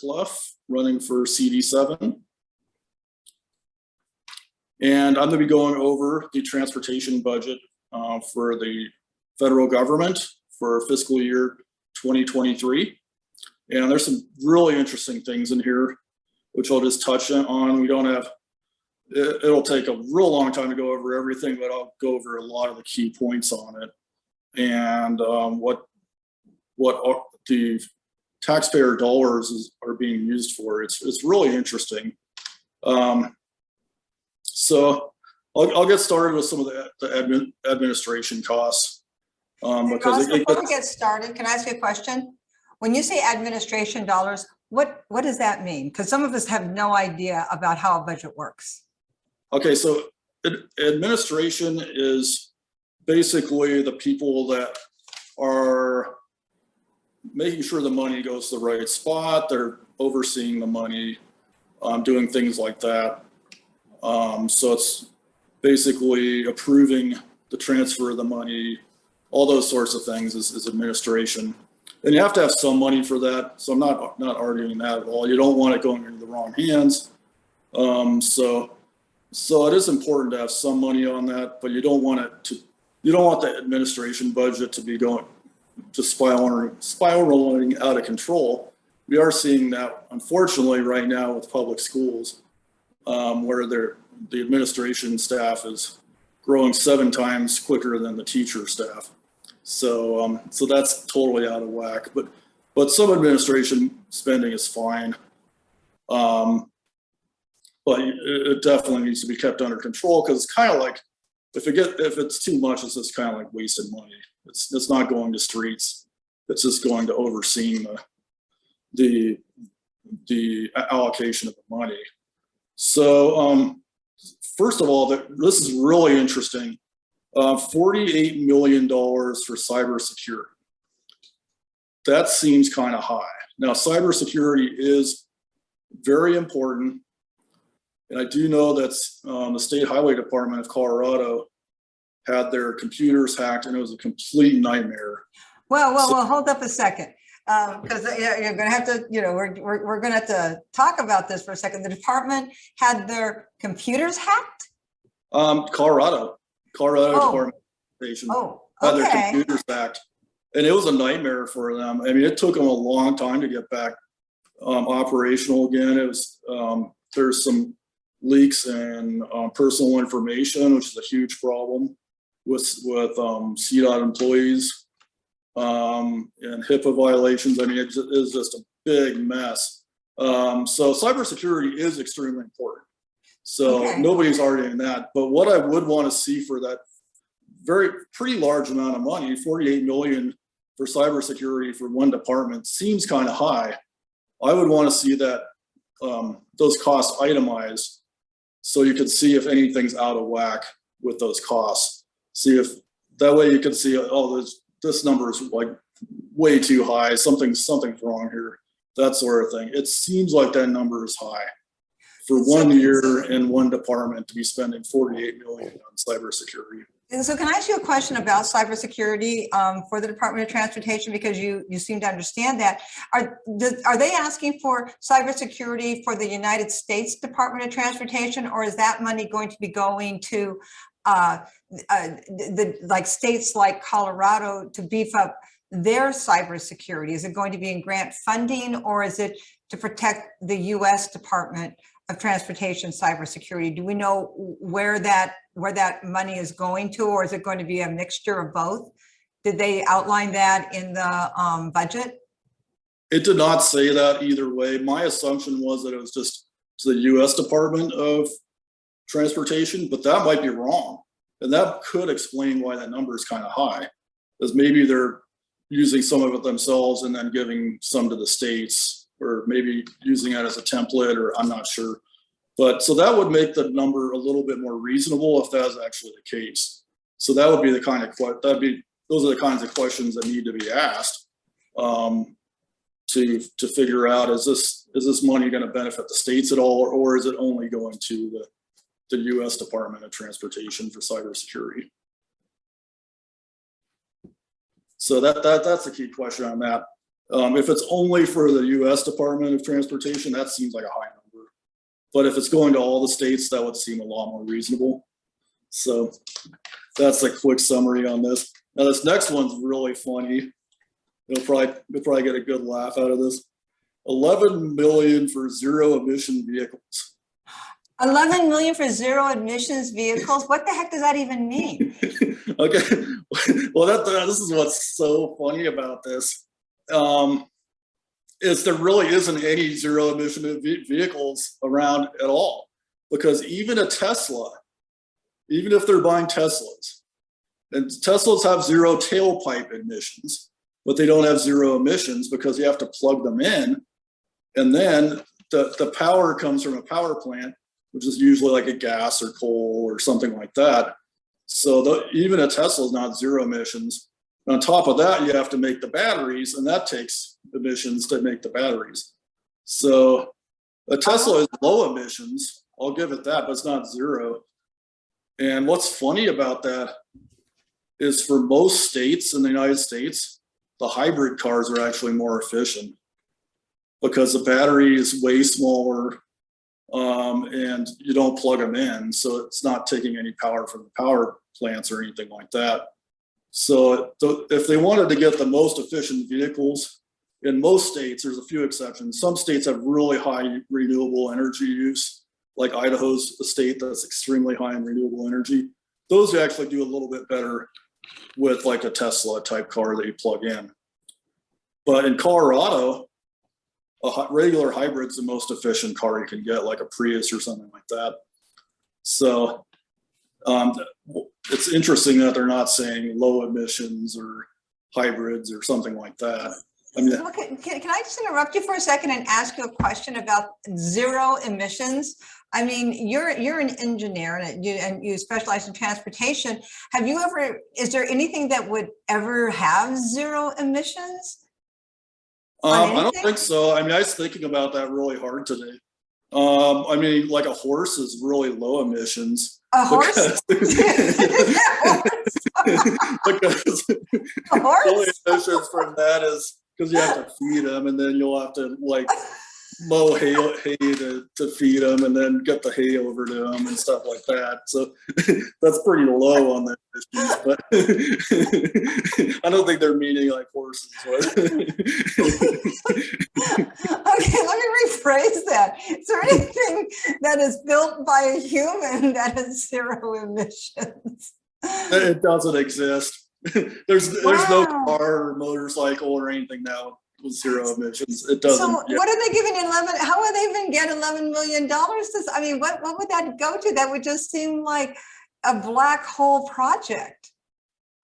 Klopf, running for CD7. And I'm going to be going over the transportation budget for the federal government for fiscal year 2023. And there's some really interesting things in here, which I'll just touch on. We don't have, it'll take a real long time to go over everything, but I'll go over a lot of the key points on it. And what the taxpayer dollars are being used for. It's really interesting. So I'll get started with some of the administration costs. Because before we get started, can I ask you a question? When you say administration dollars, what does that mean? Because some of us have no idea about how a budget works. Okay, so administration is basically the people that are making sure the money goes to the right spot. They're overseeing the money, doing things like that. So it's basically approving the transfer of the money, all those sorts of things is administration. And you have to have some money for that. So I'm not arguing that at all. You don't want it going into the wrong hands. So it is important to have some money on that, but you don't want the administration budget to be going to spiraling out of control. We are seeing that, unfortunately, right now with public schools, where the administration staff is growing 7 times quicker than the teacher staff. So that's totally out of whack. But some administration spending is fine. But it definitely needs to be kept under control, because it's kind of like, if it's too much, it's just kind of like wasted money. It's not going to streets. It's just going to overseeing the allocation of the money. So first of all, this is really interesting. $48 million for cybersecurity. That seems kind of high. Now, cybersecurity is very important. And I do know that the State Highway Department of Colorado had their computers hacked, and it was a complete nightmare. Well, hold up a second. Because you're going to have to, we're going to have to talk about this for a second. The department had their computers hacked? Colorado Department of Education had their computers hacked, and it was a nightmare for them. I mean, it took them a long time to get back operational again. It was there's some leaks and personal information, which is a huge problem with CDOT employees. And HIPAA violations. I mean, it is just a big mess. So cybersecurity is extremely important. So nobody's arguing that. But what I would want to see for that pretty large amount of money, 48 million for cybersecurity for one department, seems kind of high. I would want to see that those costs itemized, so you could see if anything's out of whack with those costs. See if that way you can see, oh, this number is like way too high. Something's wrong here. That sort of thing. It seems like that number is high for 1 year in one department to be spending 48 million on cybersecurity. And so can I ask you a question about cybersecurity for the Department of Transportation, because you seem to understand that. Are they asking for cybersecurity for the United States Department of Transportation, or is that money going to be going to like states like Colorado to beef up their cybersecurity? Is it going to be in grant funding, or is it to protect the U.S. Department of Transportation cybersecurity? Do we know where that money is going to, or is it going to be a mixture of both? Did they outline that in the budget? It did not say that either way. My assumption was that it was just to the U.S. Department of Transportation, but that might be wrong. And that could explain why that number is kind of high, because maybe they're using some of it themselves and then giving some to the states, or maybe using it as a template, or I'm not sure. But so that would make the number a little bit more reasonable if that is actually the case. So that would be the kind of those are the kinds of questions that need to be asked to figure out, is this money going to benefit the states at all, or is it only going to the U.S. Department of Transportation for cybersecurity? So that's the key question on that. If it's only for the US Department of Transportation, that seems like a high number. But if it's going to all the states, that would seem a lot more reasonable. So that's a quick summary on this. Now this next one's really funny. You'll probably get a good laugh out of this. 11 million for zero emission vehicles. 11 million for zero emissions vehicles? What the heck does that even mean? Okay, well this is what's so funny about this. Is there really isn't any zero emission vehicles around at all, because even a Tesla, even if they're buying Teslas, and Teslas have zero tailpipe emissions, but they don't have zero emissions because you have to plug them in, and then the power comes from a power plant, which is usually like a gas or coal or something like that. So even a Tesla is not zero emissions. On top of that, you have to make the batteries, and that takes emissions to make the batteries. So a Tesla is low emissions, I'll give it that, but it's not zero. And what's funny about that is for most states in the United States, the hybrid cars are actually more efficient because the battery is way smaller, and you don't plug them in. So it's not taking any power from the power plants or anything like that. So if they wanted to get the most efficient vehicles, in most states, there's a few exceptions. Some states have really high renewable energy use, like Idaho's a state that's extremely high in renewable energy. Those actually do a little bit better with like a Tesla type car that you plug in. But in Colorado, a regular hybrid's the most efficient car you can get, like a Prius or something like that. So it's interesting that they're not saying low emissions or hybrids or something like that. I mean, can I just interrupt you for a second and ask you a question about zero emissions? I mean, you're an engineer and you specialize in transportation. Have you ever, is there anything that would ever have zero emissions? I don't think so. I mean, I was thinking about that really hard today. I mean, like a horse is really low emissions. A horse? Because A horse? the only emissions from that is because you have to feed them, and then you'll have to like mow hay to feed them, and then get the hay over to them and stuff like that. So that's pretty low on the emissions, but I don't think they're meaning like horses. Okay, let me rephrase that. Is there anything that is built by a human that has zero emissions? It doesn't exist. There's no car or motorcycle or anything now with zero emissions. It doesn't. So what are they giving 11? How would they even get $11 million? I mean, what would that go to? That would just seem like a black hole project.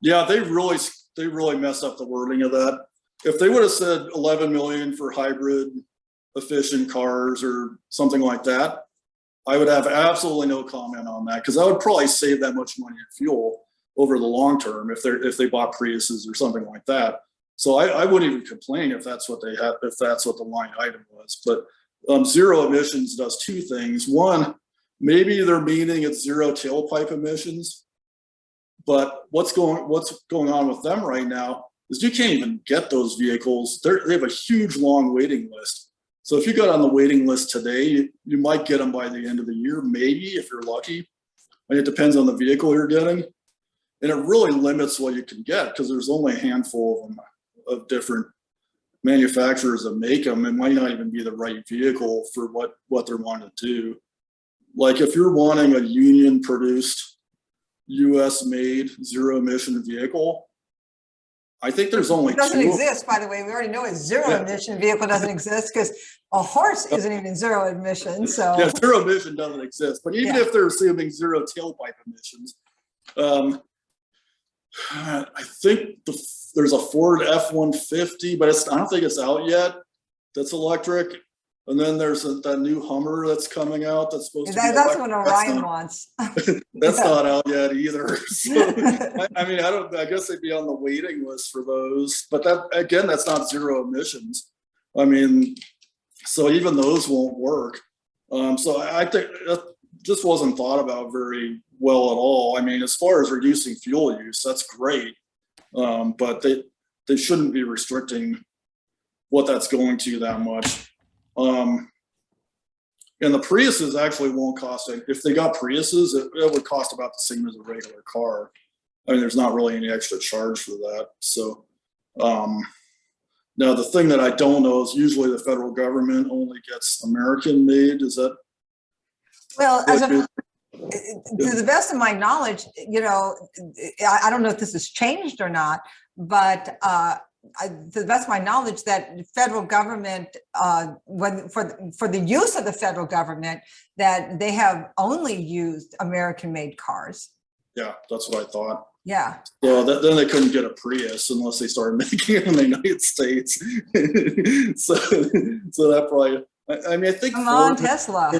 Yeah, they really messed up the wording of that. If they would have said 11 million for hybrid efficient cars or something like that, I would have absolutely no comment on that, because I would probably save that much money in fuel over the long term if they bought Priuses or something like that. So I wouldn't even complain if that's what they had, if that's what the line item was. But zero emissions does two things. One, maybe they're meaning it's zero tailpipe emissions, but what's going on with them right now is you can't even get those vehicles. They have a huge long waiting list. So if you got on the waiting list today, you might get them by the end of the year, maybe if you're lucky. And it depends on the vehicle you're getting. And it really limits what you can get, because there's only a handful of them, of different manufacturers that make them. It might not even be the right vehicle for what they're wanting to do. Like if you're wanting a union produced, US made zero emission vehicle, I think there's only It doesn't two. exist, by the way. We already know a zero emission vehicle doesn't exist, because a horse isn't even zero emission. So yeah, zero emission doesn't exist. But even if they're assuming zero tailpipe emissions, I think there's a Ford F-150, but I don't think it's out yet. That's electric. And then there's that new Hummer that's coming out that's supposed to be that's electric. what Orion wants. That's not out yet either. So, I mean, I guess they'd be on the waiting list for those. But that, again, that's not zero emissions. I mean, so even those won't work. So I think that just wasn't thought about very well at all. I mean, as far as reducing fuel use, that's great. But they shouldn't be restricting what that's going to that much. And the Priuses actually won't cost it. If they got Priuses, it would cost about the same as a regular car. I mean, there's not really any extra charge for that. So now the thing that I don't know is usually the federal government only gets American made. Is that? Well, to the best of my knowledge, you know, I don't know if this has changed or not, but to the best of my knowledge, that federal government, for the use of the federal government, that they have only used American-made cars. Yeah, that's what I thought. Yeah. So then they couldn't get a Prius unless they started making it in the United States. so that probably. I mean, I think Come on, Ford Tesla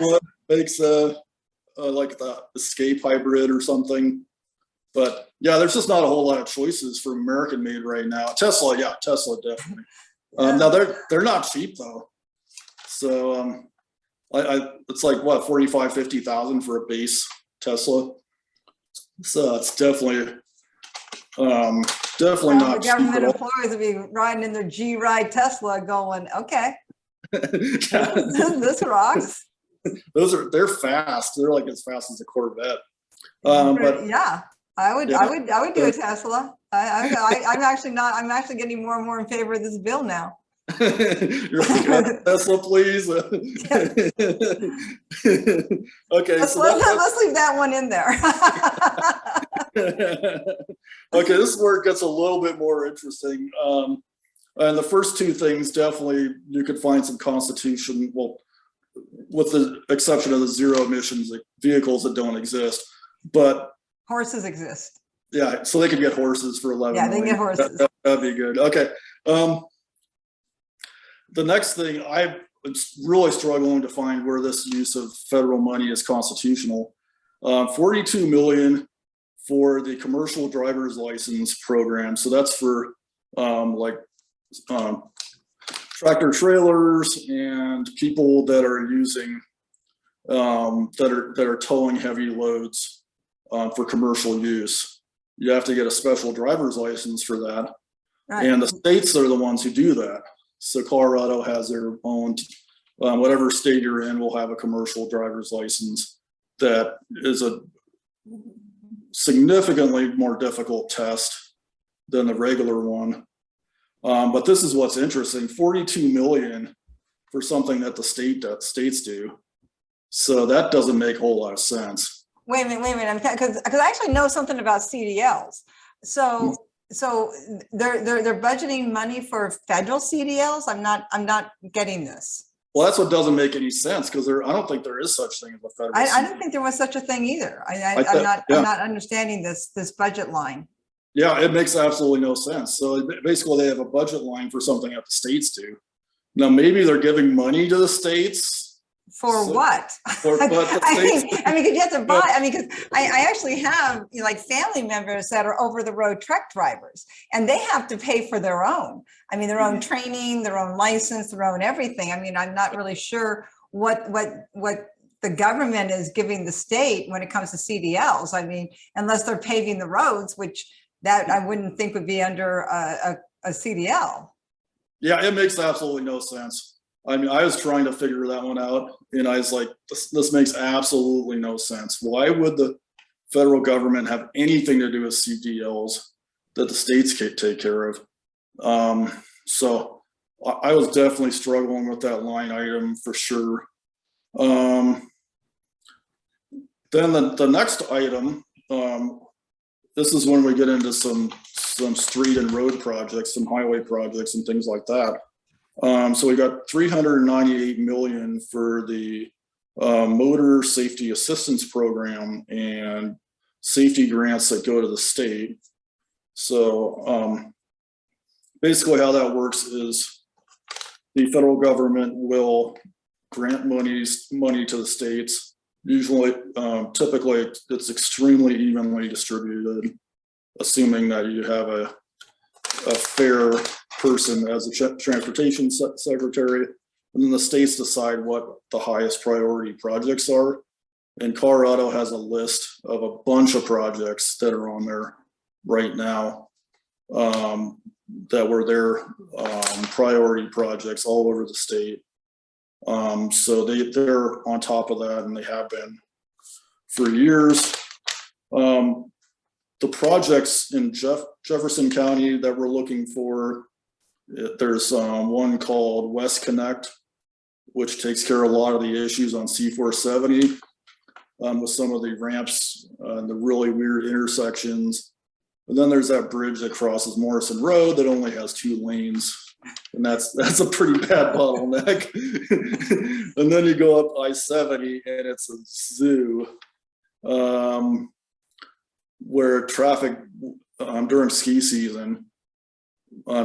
makes like the Escape hybrid or something. But yeah, there's just not a whole lot of choices for American made right now. Tesla, yeah, Tesla definitely. Yeah. Now they're not cheap though. So it's like what, 45, 50,000 for a base Tesla. So it's definitely not the cheap government at all. employees will be riding in their G-Ride Tesla going, okay, this rocks. They're fast. They're like as fast as a Corvette. But yeah, I would do a Tesla. I'm actually getting more and more in favor of this bill now. You're like, Tesla, please. Okay, let's leave that one in there. Okay, this is where it gets a little bit more interesting. And the first two things, definitely you could find some constitution, well, with the exception of the zero emissions vehicles that don't exist, but horses exist. Yeah, so they could get horses for 11 Yeah, they million. can get horses. That'd be good. Okay. The next thing, I'm really struggling to find where this use of federal money is constitutional. 42 million for the commercial driver's license program. So that's for tractor trailers and people that are using that are towing heavy loads for commercial use. You have to get a special driver's license for that. Right. And the states are the ones who do that. So Colorado has their own, whatever state you're in will have a commercial driver's license that is a significantly more difficult test than the regular one. But this is what's interesting, 42 million for something that the states do. So that doesn't make a whole lot of sense. Wait a minute, because I actually know something about CDLs. So they're budgeting money for federal CDLs. I'm not getting this. Well, that's what doesn't make any sense, because I don't think there is such thing as a federal. I don't think there was such a thing either. I'm not understanding this budget line. Yeah, it makes absolutely no sense. So basically, they have a budget line for something that the states do. Now, maybe they're giving money to the states. For what? I mean, because you have to buy. I mean, because I actually have like family members that are over the road truck drivers, and they have to pay for their own. I mean, their own training, their own license, their own everything. I mean, I'm not really sure what the government is giving the state when it comes to CDLs. I mean, unless they're paving the roads, which that I wouldn't think would be under a CDL. Yeah, it makes absolutely no sense. I mean, I was trying to figure that one out, and I was like, this makes absolutely no sense. Why would the federal government have anything to do with CDLs that the states can take care of? So I was definitely struggling with that line item for sure. Then the next item, this is when we get into some street and road projects, some highway projects and things like that. So we got 398 million for the motor safety assistance program and safety grants that go to the state. So basically how that works is the federal government will grant money to the states. Usually, typically it's extremely evenly distributed, assuming that you have a fair person as a transportation secretary, and then the states decide what the highest priority projects are. And Colorado has a list of a bunch of projects that are on there right now. that were their priority projects all over the state. So they're on top of that, and they have been for years. The projects in Jefferson County that we're looking for, there's one called West Connect, which takes care of a lot of the issues on C470 with some of the ramps and the really weird intersections. And then there's that bridge that crosses Morrison Road that only has 2 lanes. And that's a pretty bad bottleneck. And then you go up I-70 and it's a zoo where traffic during ski season,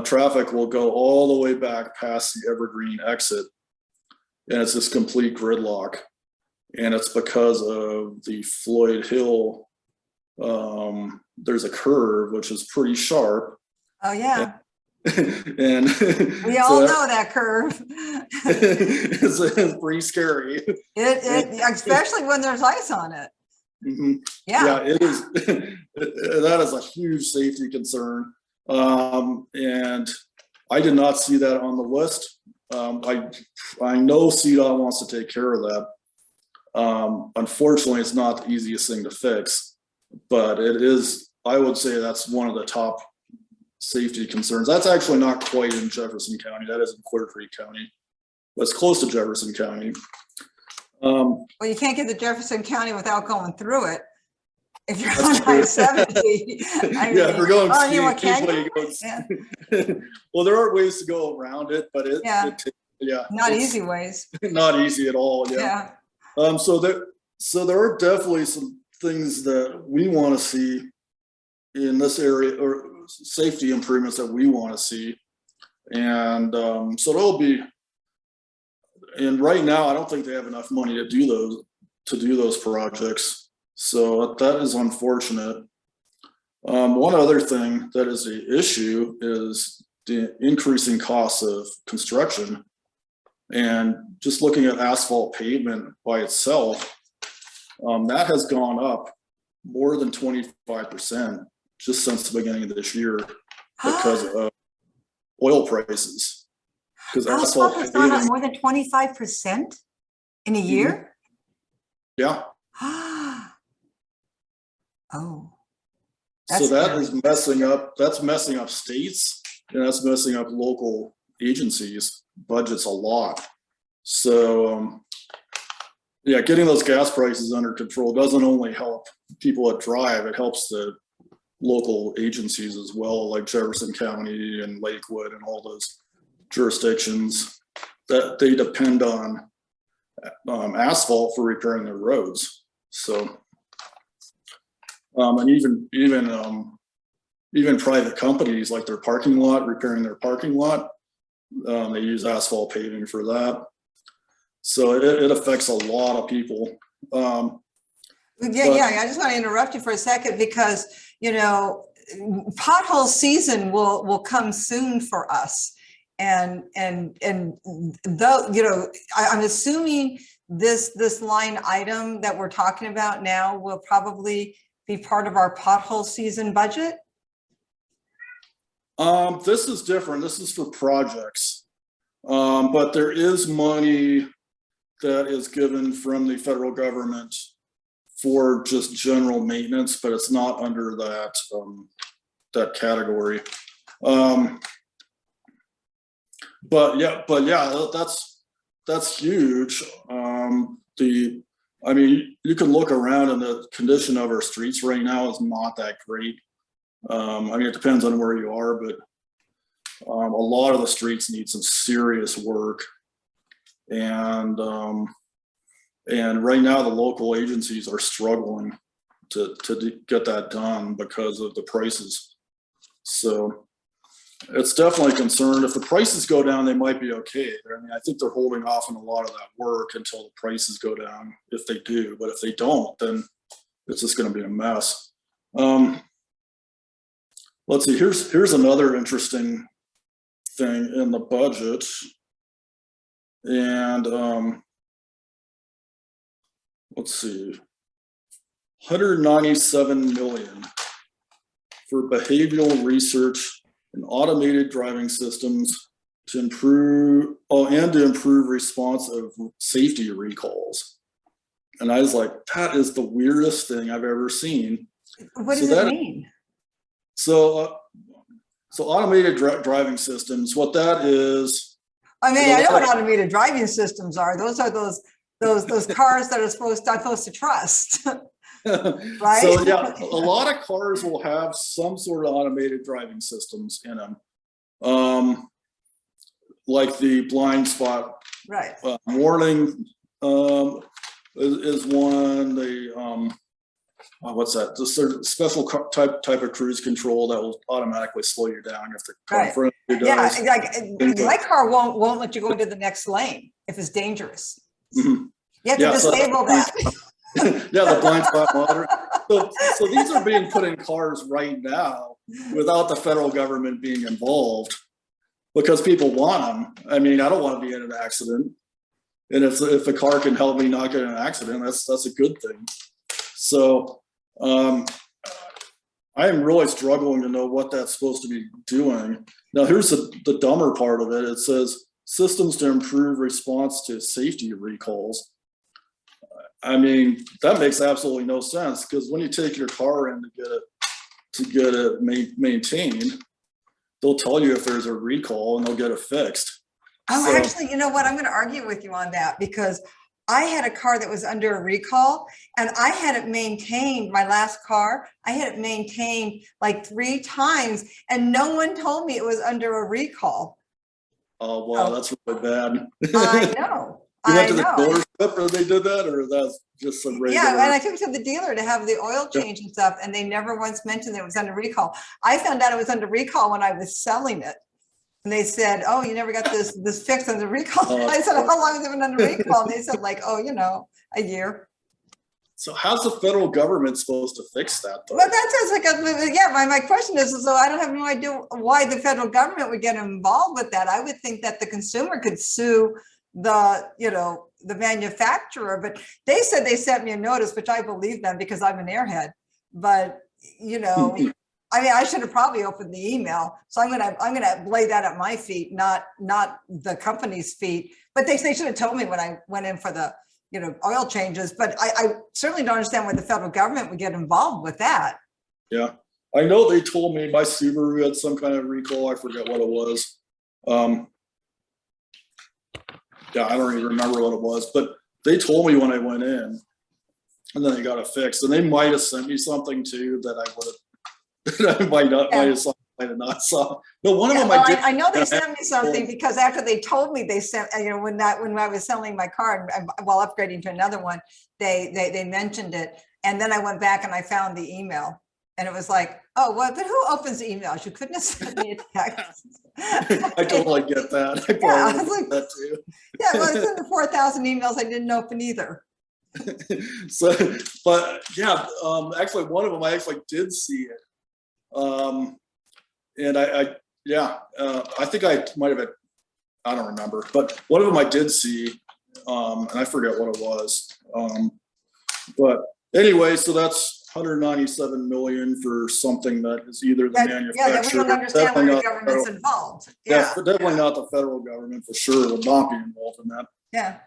traffic will go all the way back past the Evergreen exit. And it's this complete gridlock. And it's because of the Floyd Hill. There's a curve, which is pretty sharp. Oh, yeah. And we all know that curve. It's pretty scary. Especially when there's ice on it. Mm-hmm. Yeah, it is. That is a huge safety concern. And I did not see that on the list. I know CDOT wants to take care of that. Unfortunately, it's not the easiest thing to fix, but it is, I would say that's one of the top safety concerns. That's actually not quite in Jefferson County. That is in Clear Creek County, but it's close to Jefferson County. Well, you can't get to Jefferson County without going through it. If you're on I-70, if we're going skiing, well, there are ways to go around it, but not easy ways. Not easy at all. Yeah. So there are definitely some things that we want to see in this area, or safety improvements that we want to see, and so there'll be. And right now, I don't think they have enough money to do those projects. So that is unfortunate. One other thing that is the issue is the increasing costs of construction. And just looking at asphalt pavement by itself, that has gone up more than 25% just since the beginning of this year because of oil prices. Because asphalt has gone up more than 25% in a year? Yeah. Oh. So that is messing up states, and that's messing up local agencies' budgets a lot. So getting those gas prices under control doesn't only help people that drive, it helps the local agencies as well, like Jefferson County and Lakewood and all those jurisdictions that they depend on asphalt for repairing their roads. So and even private companies, like their parking lot, repairing their parking lot, they use asphalt paving for that. So it affects a lot of people. I just want to interrupt you for a second because, pothole season will come soon for us. And though, I'm assuming this line item that we're talking about now will probably be part of our pothole season budget. This is different. This is for projects, but there is money that is given from the federal government for just general maintenance, but it's not under that that category. But yeah, that's huge. You can look around, and the condition of our streets right now is not that great. It depends on where you are, but a lot of the streets need some serious work. And right now the local agencies are struggling to get that done because of the prices. So it's definitely a concern. If the prices go down, they might be okay. I think they're holding off on a lot of that work until the prices go down, if they do. But if they don't, then it's just going to be a mess. Let's see, here's another interesting thing in the budget. And let's see, 197 million for behavioral research and automated driving systems to improve, and to improve response of safety recalls. And I was like, that is the weirdest thing I've ever seen. What does it mean? So automated driving systems, what that is. I mean, I know what automated driving systems are. Those are those cars that are supposed to trust. Right? So yeah, a lot of cars will have some sort of automated driving systems in them. Like the blind spot right. warning is one. The what's that? The certain special type of cruise control that will automatically slow you down if the car in front of you does. Yeah, my car won't let you go into the next lane if it's dangerous. Mm-hmm. You have to disable that. Yeah, the blind spot monitor. So these are being put in cars right now without the federal government being involved, because people want them. I mean, I don't want to be in an accident, and if the car can help me not get in an accident, that's a good thing. So I am really struggling to know what that's supposed to be doing. Now, here's the dumber part of it. It says systems to improve response to safety recalls. I mean, that makes absolutely no sense, because when you take your car in to get it maintained, they'll tell you if there's a recall and they'll get it fixed. Oh, actually, you know what? I'm going to argue with you on that, because I had a car that was under a recall, and I had it maintained. My last car, I had it maintained like 3 times, and no one told me it was under a recall. Oh, wow, that's really bad. I know. You went to the dealership and they did that, or that's just some regular? Yeah, and I took it to the dealer to have the oil change and stuff, and they never once mentioned that it was under recall. I found out it was under recall when I was selling it. And they said, oh, you never got this fixed under recall. I said, how long has it been under recall? And they said, like, oh, a year. So how's the federal government supposed to fix that, though? Well, that sounds like my question is, so I don't have no idea why the federal government would get involved with that. I would think that the consumer could sue the manufacturer, but they said they sent me a notice, which I believe them because I'm an airhead. But I mean, I should have probably opened the email. So I'm gonna lay that at my feet, not the company's feet. But they should have told me when I went in for the oil changes. But I certainly don't understand why the federal government would get involved with that. Yeah, I know they told me my Subaru had some kind of recall. I forget what it was. Yeah, I don't even remember what it was, but they told me when I went in, and then they got it fixed. And they might have sent me something too that I would have, that I might have not saw. No, one of them I know they sent me something, because after they told me, they sent, when I was selling my car and while upgrading to another one, they mentioned it. And then I went back and I found the email. And it was like, oh, well, but who opens emails? You couldn't have sent me a text. I totally get that. I probably like that too. Yeah, well, it's in the 4,000 emails I didn't open either. So, but yeah, actually, one of them I actually did see it. And I think I might have, I don't remember, but one of them I did see, and I forget what it was. But anyway, so that's 197 million for something that is either the manufacturer. Yeah, that we don't understand why the government's involved. Yeah, but definitely not the federal government for sure. Would not be involved in that. Yeah.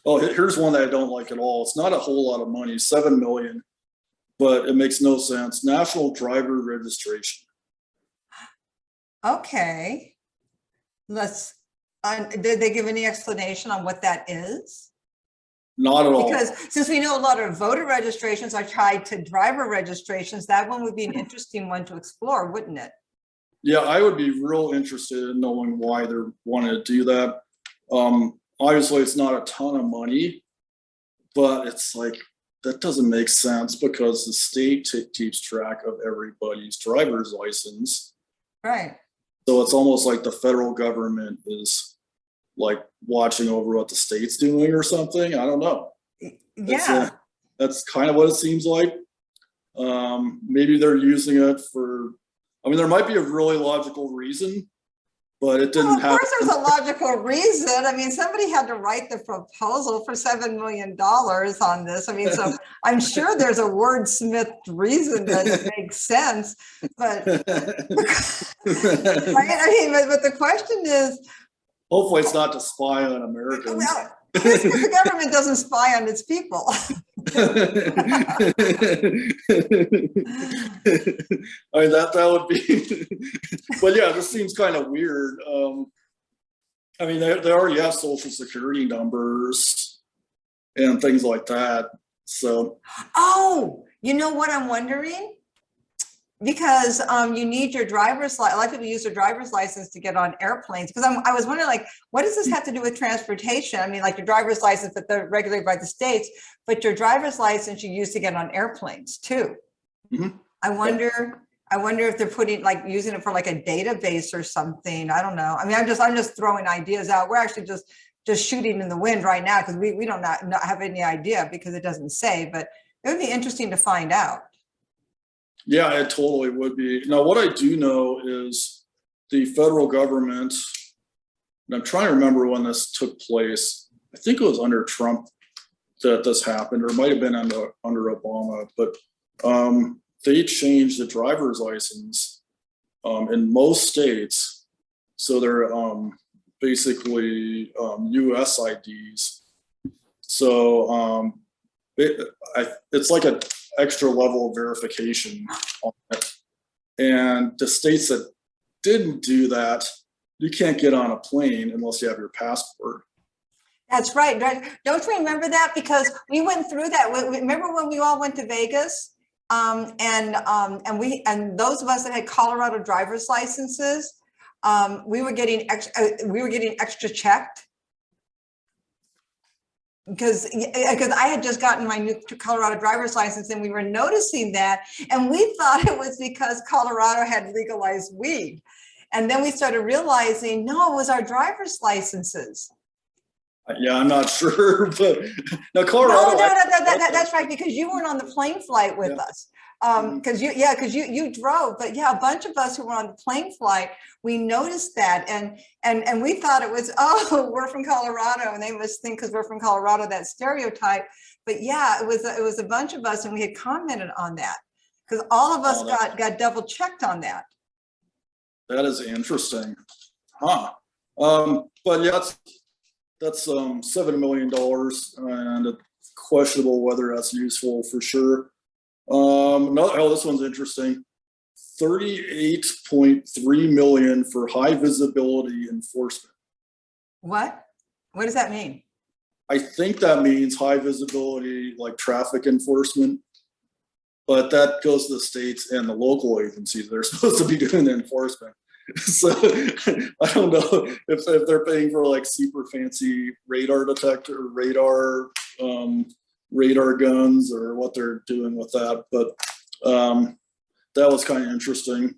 Oh, here's one that I don't like at all. It's not a whole lot of money, 7 million, but it makes no sense. National driver registration. Okay. Did they give any explanation on what that is? Not at all. Because since we know a lot of voter registrations are tied to driver registrations, that one would be an interesting one to explore, wouldn't it? Yeah, I would be real interested in knowing why they're wanting to do that. Obviously, it's not a ton of money, but it's like, that doesn't make sense, because the state keeps track of everybody's driver's license. Right. So it's almost like the federal government is like watching over what the state's doing or something. I don't know. Yeah. That's kind of what it seems like. Maybe they're using it for, I mean, there might be a really logical reason but it Well, didn't of have. course, there's a logical reason. I mean, somebody had to write the proposal for $7 million on this. I mean, so I'm sure there's a wordsmith reason that makes sense, but right? I mean, but the question is, Hopefully it's not to spy on Americans. well, just because the government doesn't spy on its people. I mean, that would be, but yeah, this seems kind of weird. I mean, they already have social security numbers and things like that. So, Oh, you know what I'm wondering? Because you need your driver's license. A lot of people use their driver's license to get on airplanes. Because I was wondering, like, what does this have to do with transportation? I mean, like your driver's license that they're regulated by the states, but your driver's license you use to get on airplanes too. mhm. I wonder if they're putting like using it for like a database or something. I don't know. I mean, I'm just throwing ideas out. We're actually just shooting in the wind right now because we don't not have any idea because it doesn't say. But it would be interesting to find out. Yeah, it totally would be. Now, what I do know is the federal government, and I'm trying to remember when this took place. I think it was under Trump that this happened, or it might have been under Obama, but they changed the driver's license in most states. So they're basically US IDs. So it's like an extra level of verification on it. And the states that didn't do that, you can't get on a plane unless you have your passport. That's right. Don't you remember that? Because we went through that. Remember when we all went to Vegas? And those of us that had Colorado driver's licenses, we were getting extra checked. Because I had just gotten my new Colorado driver's license and we were noticing that, and we thought it was because Colorado had legalized weed. And then we started realizing, no, it was our driver's licenses. Yeah, I'm not sure, but no, Colorado. No, that's right, because you weren't on the plane flight with us. Because you drove, but yeah, a bunch of us who were on the plane flight, we noticed that, and we thought it was, oh, we're from Colorado, and they must think because we're from Colorado, that stereotype. But yeah, it was a bunch of us, and we had commented on that because all of us got double checked on that. That is interesting, huh? But yeah, that's $7 million, and it's questionable whether that's useful for sure. This one's interesting. 38.3 million for high visibility enforcement. What does that mean? I think that means high visibility, like traffic enforcement, but that goes to the states and the local agencies. They're supposed to be doing the enforcement. So I don't know if they're paying for like super fancy radar detector, radar guns, or what they're doing with that. But that was kind of interesting.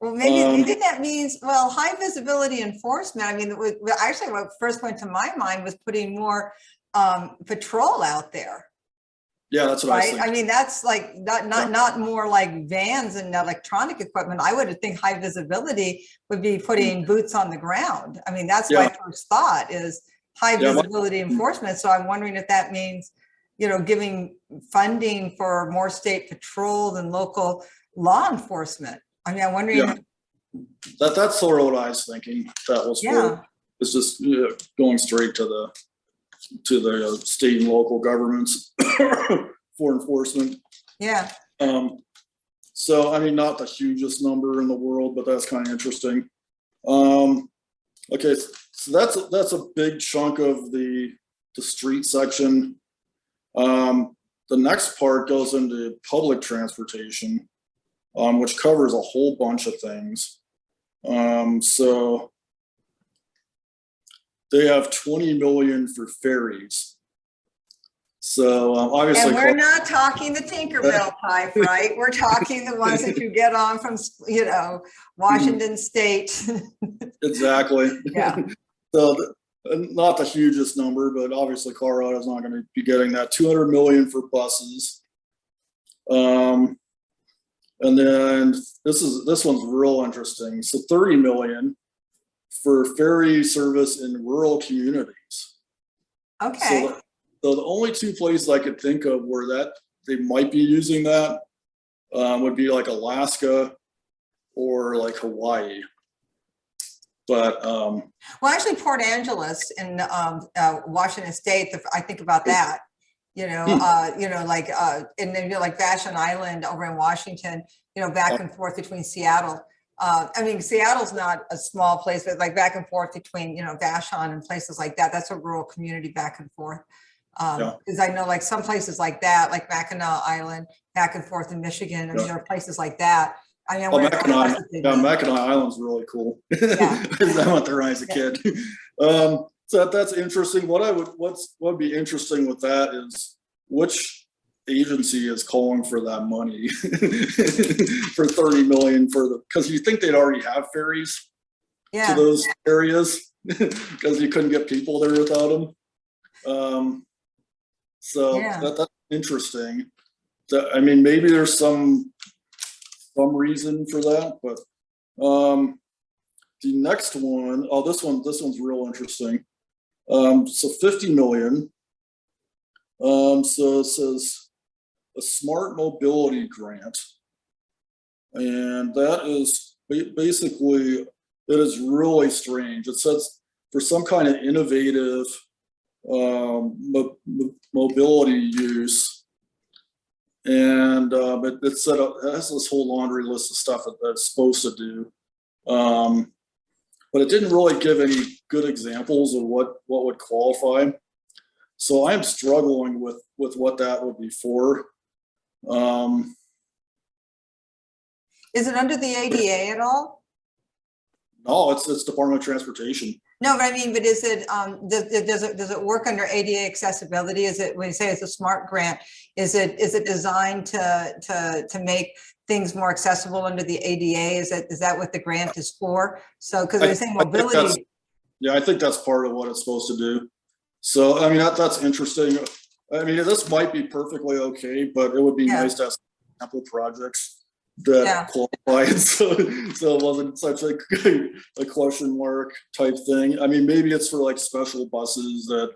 Well, maybe that means, well, high visibility enforcement. I mean, actually what first went to my mind was putting more patrol out there. Yeah, that's what I was thinking. I mean, that's like not more like vans and electronic equipment. I would think high visibility would be putting boots on the ground. I mean, that's my first thought is high visibility enforcement. So I'm wondering if that means, giving funding for more state patrols and local law enforcement. I mean, I'm wondering. Yeah. That's sort of what I was thinking. That was for. It's just going straight to the state and local governments for enforcement. Yeah. So I mean, not the hugest number in the world, but that's kind of interesting. Okay, so that's a big chunk of the street section. The next part goes into public transportation, which covers a whole bunch of things. So they have 20 million for ferries. So obviously, and we're not talking the Tinkerbell type, right? We're talking the ones that you get on from, Washington State. Exactly. Yeah. So not the hugest number, but obviously Colorado's not going to be getting that. 200 million for buses. And And then this one's real interesting. So 30 million for ferry service in rural communities. Okay. So the only two places I could think of where that they might be using that would be like Alaska or like Hawaii. But Well, actually, Port Angeles in Washington State, I think about that. Like and then like Vashon Island over in Washington, back and forth between Seattle. I mean, Seattle's not a small place, but like back and forth between, Vashon and places like that. That's a rural community back and forth. Because I know like some places like that, like Mackinac Island, back and forth in Michigan. I mean, there are places like that. I mean, Mackinac Island's really cool. Yeah. I went there as a kid. So that's interesting. What would be interesting with that is which agency is calling for that money for 30 million because you think they'd already have ferries to those areas because you couldn't get people there without them. That's interesting. I mean, maybe there's some reason for that, but the next one, this one's real interesting. So 50 million. So it says a smart mobility grant, and that is basically, it is really strange. It says for some kind of innovative mobility use, and it set up, it has this whole laundry list of stuff that it's supposed to do, but it didn't really give any good examples of what would qualify. So I'm struggling with what that would be for. Is it under the ADA at all? No, it's Department of Transportation. No, but I mean, but is it, does it work under ADA accessibility? Is it, when you say it's a smart grant, is it designed to make things more accessible under the ADA? Is that what the grant is for? So, because they're saying mobility. I think that's part of what it's supposed to do. So, I mean, that's interesting. I mean, this might be perfectly okay, but it would be nice to have sample projects that qualified, so it wasn't such a question mark type thing. I mean, maybe it's for like special buses that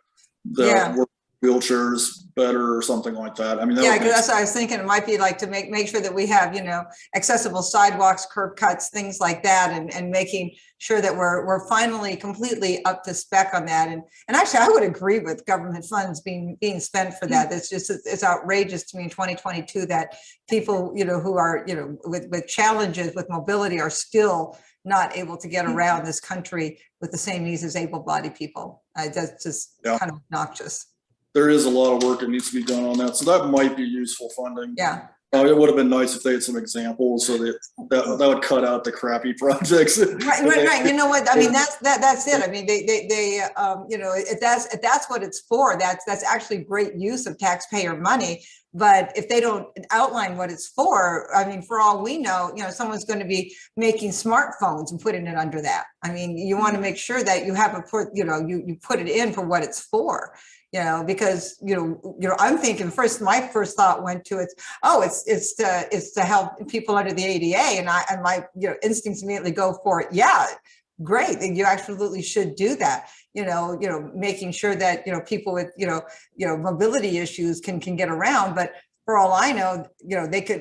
work wheelchairs better or something like that. I mean, because that's what I was thinking. It might be like to make sure that we have, accessible sidewalks, curb cuts, things like that, and making sure that we're finally completely up to spec on that. And actually, I would agree with government funds being spent for that. It's outrageous to me in 2022 that people, who are, with challenges with mobility are still not able to get around this country with the same needs as able-bodied people. That's just kind of obnoxious. There is a lot of work that needs to be done on that, so that might be useful funding. Yeah. It would have been nice if they had some examples, so that would cut out the crappy projects. Right. You know what? I mean, that's it. I mean, they if that's what it's for, that's actually great use of taxpayer money. But if they don't outline what it's for, I mean, for all we know, someone's going to be making smartphones and putting it under that. I mean, you want to make sure that you have you put it in for what it's for. Because I'm thinking my first thought went to it's to help people under the ADA, and my instincts immediately go for it. Yeah, great. You absolutely should do that. Making sure that people with mobility issues can get around. But for all I know,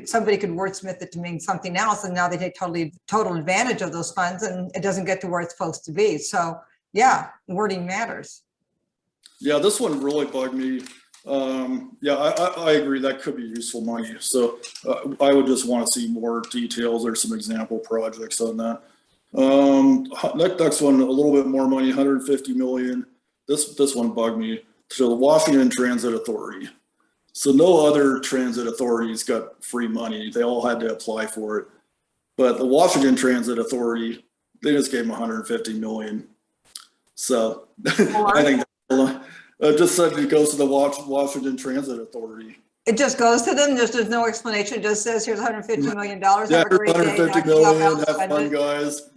somebody could wordsmith it to mean something else, and now they take total advantage of those funds, and it doesn't get to where it's supposed to be. So yeah, wording matters. Yeah, this one really bugged me. I agree that could be useful money. So I would just want to see more details or some example projects on that. Next one, a little bit more money, 150 million. This one bugged me. So the Washington Transit Authority. So no other transit authorities got free money. They all had to apply for it. But the Washington Transit Authority, they just gave them 150 million. So I think just said it goes to the Washington Transit Authority. It just goes to them, there's no explanation, it just says, here's $150 million, Yeah, have a great day. 150 knock yourself million, out, have spend fun, it. guys.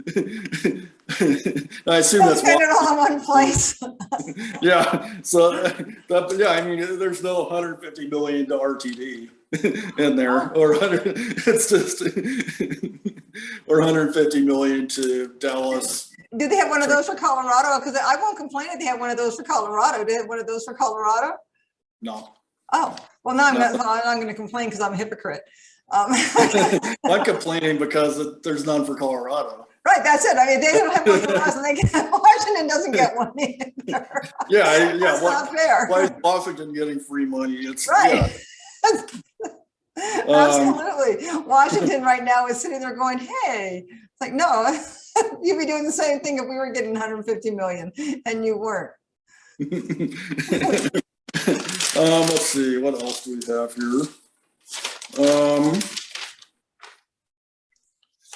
I assume Don't that's spend why. it all in one place. Yeah, so that, yeah, I mean, there's no $150 million to RTD in there, or 100, it's just, or 150 million to Dallas. Do they have one of those for Colorado? Because I won't complain if they have one of those for Colorado. Do they have one of those for Colorado? No. Oh, well, now No. I'm going to complain because I'm a hypocrite. I'm complaining because there's none for Colorado. Right, that's it. I mean, they don't have one for us, and Washington doesn't get one either. Yeah, That's not fair. Why is Washington getting free money? It's Right. Yeah. Absolutely. Washington right now is sitting there going, hey, it's like, no, you'd be doing the same thing if we were getting 150 million and you weren't. Let's see, what else do we have here?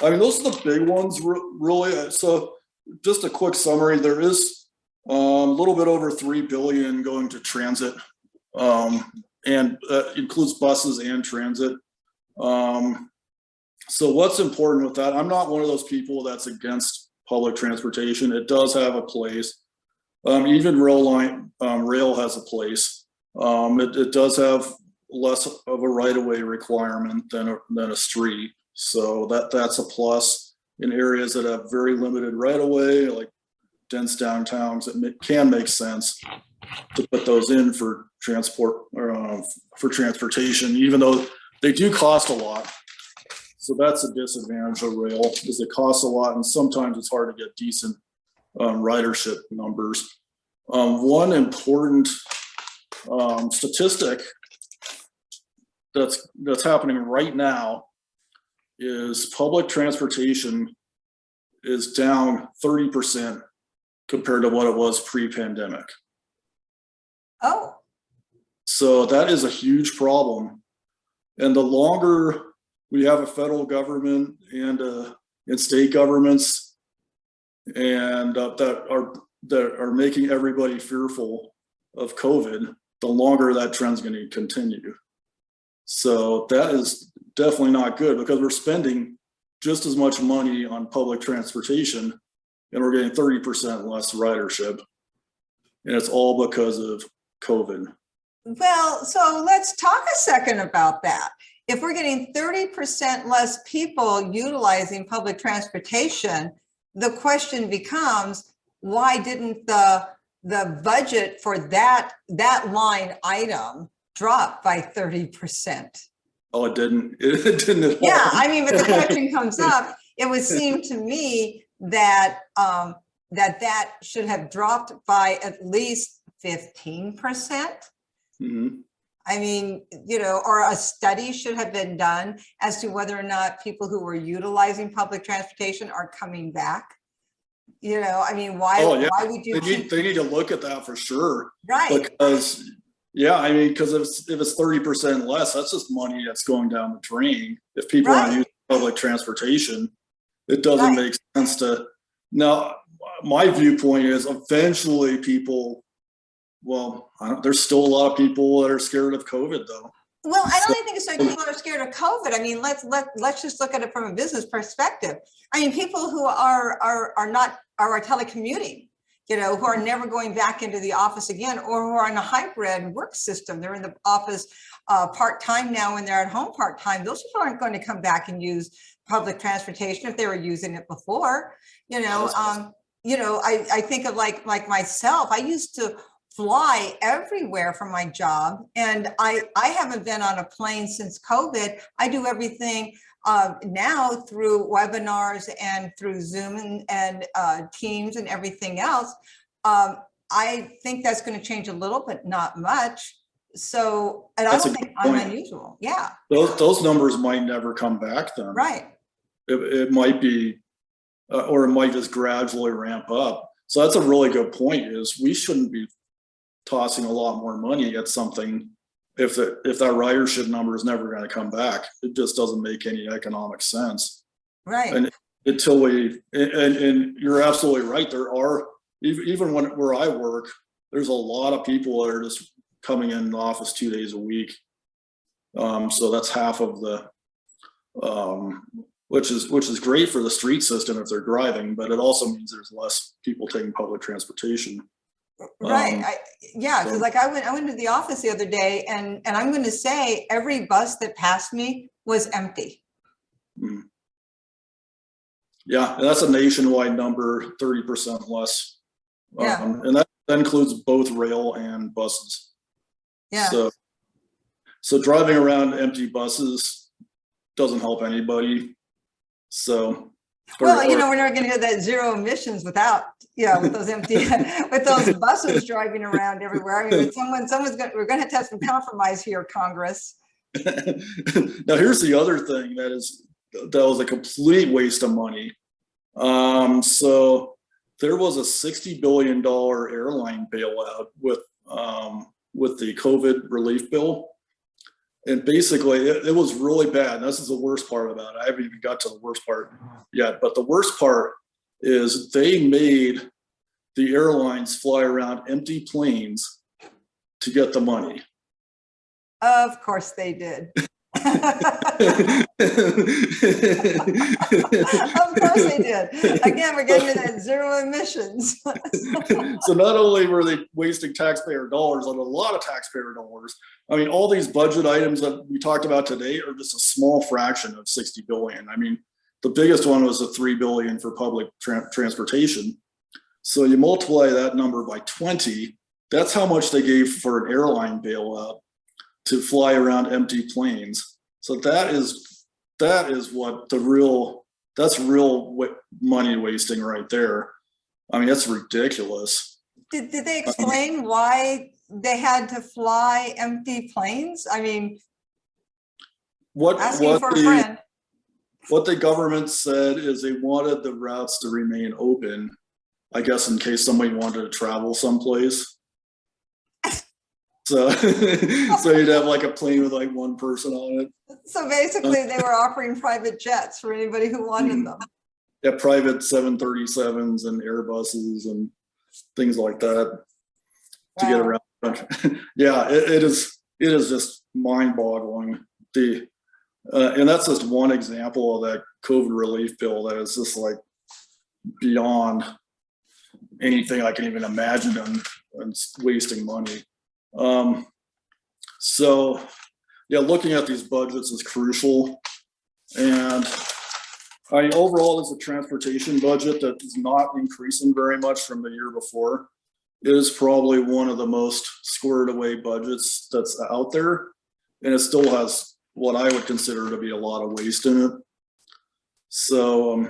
I mean, those are the big ones, really. So just a quick summary, there is a little bit over 3 billion going to transit, and includes buses and transit. So what's important with that, I'm not one of those people that's against public transportation. It does have a place. Even rail has a place. It does have less of a right-of-way requirement than a street. So that's a plus in areas that have very limited right-of-way, like dense downtowns. It can make sense to put those in for transport, or for transportation, even though they do cost a lot. So that's a disadvantage of rail, is it costs a lot, and sometimes it's hard to get decent ridership numbers. One important statistic that's happening right now is public transportation is down 30% compared to what it was pre-pandemic. Oh. So that is a huge problem. And the longer we have a federal government and state governments and that are making everybody fearful of COVID, the longer that trend's going to continue. So that is definitely not good, because we're spending just as much money on public transportation and we're getting 30% less ridership. And it's all because of COVID. Well, so let's talk a second about that. If we're getting 30% less people utilizing public transportation, the question becomes, why didn't the budget for that line item drop by 30%? Oh, it didn't. It didn't at all. Yeah, I mean, but the question comes up. It would seem to me that that should have dropped by at least 15%. Mm-hmm. I mean, you know, or a study should have been done as to whether or not people who were utilizing public transportation are coming back. You know, I mean, why would you? They need to look at that for sure. Right. Because, yeah, I mean, because if it's 30% less, that's just money that's going down the drain. If people aren't using public transportation, it doesn't make sense to. Now, my viewpoint is eventually people. Well, there's still a lot of people that are scared of COVID, though. Well, I don't even think it's like people are scared of COVID. I mean, let's just look at it from a business perspective. I mean, people who are telecommuting, you know, who are never going back into the office again, or who are in a hybrid work system. They're in the office part-time now and they're at home part-time. Those people aren't going to come back and use public transportation if they were using it before. You know, I think of like myself. I used to fly everywhere for my job, and I haven't been on a plane since COVID. I do everything now through webinars and through Zoom and Teams and everything else. I think that's going to change a little, but not much. So, and I don't think I'm unusual. Yeah. Those numbers might never come back then. Right. It might be, or it might just gradually ramp up. So that's a really good point, is we shouldn't be tossing a lot more money at something if that ridership number is never going to come back. It just doesn't make any economic sense. Right. And until we, and you're absolutely right. There are, even where I work, there's a lot of people that are just coming in the office 2 days a week. So that's half of the, which is great for the street system if they're driving, but it also means there's less people taking public transportation. Right. Yeah, because so- like I went to the office the other day, and I'm going to say every bus that passed me was empty. Mm. Yeah, and that's a nationwide number, 30% less. Yeah. And that includes both rail and buses. Yeah. So driving around empty buses doesn't help anybody. So, Well, you know, we're never going to get that zero emissions without, yeah, with those empty, with those buses driving around everywhere. I mean, we're going to have some compromise here, Congress. Now, here's the other thing that was a complete waste of money. So there was a $60 billion airline bailout with the COVID relief bill. And basically it was really bad. And this is the worst part about it. I haven't even got to the worst part yet, but the worst part is they made the airlines fly around empty planes to get the money. Of course they did. Of course they did. Again, we're getting to that zero emissions. So not only were they wasting taxpayer dollars, on a lot of taxpayer dollars. I mean, all these budget items that we talked about today are just a small fraction of 60 billion. I mean, the biggest one was the 3 billion for public transportation. So you multiply that number by 20, that's how much they gave for an airline bailout to fly around empty planes. So that's real money wasting right there. I mean, that's ridiculous. Did they explain why they had to fly empty planes? I mean, asking for a friend. What the government said is they wanted the routes to remain open, I guess, in case somebody wanted to travel someplace. So, so you'd have like a plane with like one person on it. So basically they were offering private jets for anybody who wanted them. Yeah, private 737s and Airbuses and things like that to get around the country. Yeah, it is just mind-boggling. And that's just one example of that COVID relief bill that is just like beyond anything I can even imagine, and wasting money. So yeah, looking at these budgets is crucial. And I mean, overall, it's a transportation budget that is not increasing very much from the year before. It is probably one of the most squared away budgets that's out there. And it still has what I would consider to be a lot of waste in it. So